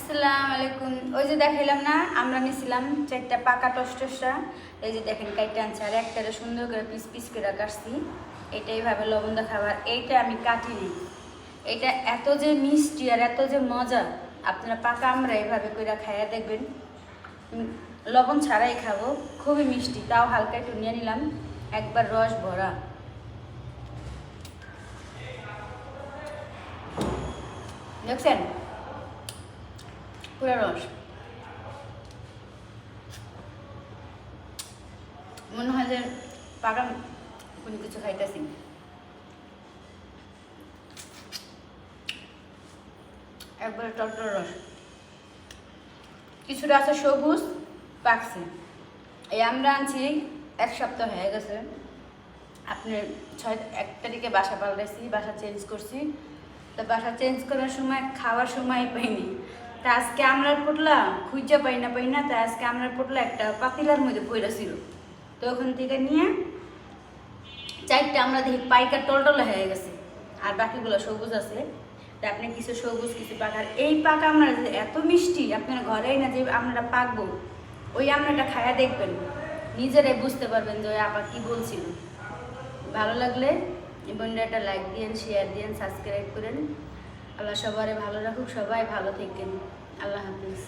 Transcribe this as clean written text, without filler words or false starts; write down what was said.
আসসালামু আলাইকুম। ওই যে দেখাইলাম না, আমরা নিছিলাম 4টা পাকা টসটসা। এই যে দেখেন কাইটা আনছে, আর একটারে সুন্দর করে পিস পিস করে কাটছি। এটা এইভাবে লবণ দা খাবার, এইটা আমি কাটিনি। এটা এত যে মিষ্টি আর এত যে মজা, আপনারা পাকা আমরা এইভাবে করে খাইয়া দেখবেন। লবণ ছাড়াই খাবো, খুবই মিষ্টি, তাও হালকা একটু নিয়ে নিলাম, একবার রস ভরা। দেখছেন পুরো রস, মনে হয় যে পাকা কোনো কিছু খাইতেছি। একবারে টকটক রস, কিছুটা আছে সবুজ পাকছে। এই আমরা আনছি 1 সপ্তাহ হয়ে গেছে। আপনি 1 তারিখে বাসা পাল্টাইছি, বাসা চেঞ্জ করছি। তো বাসা চেঞ্জ করার সময় খাওয়ার সময় পাইনি। তা আজকে আমরা পটলা খুঁজে পাই না, তা আজকে আমরা পটলা একটা পাতিলার মধ্যে পড়া ছিল। তো ওখান থেকে নিয়ে 4টা আমরা দেখি পাইকার টলটলা হয়ে গেছে, আর বাকিগুলো সবুজ আছে। তা আপনি কিছু সবুজ কিছু পাকার, এই পাকা আমরা এত মিষ্টি, আপনার ঘরেই না যে আমরা পাকবো, ওই আমরাটা খায়া দেখবেন, নিজেরাই বুঝতে পারবেন যে ওই আপা কি বলছিল। ভালো লাগলে এবং একটা লাইক দিন, শেয়ার দিন, সাবস্ক্রাইব করেন। আল্লাহ সবারে ভালো রাখুক, সবাই ভালো থাকেন। আল্লাহ হাফিজ।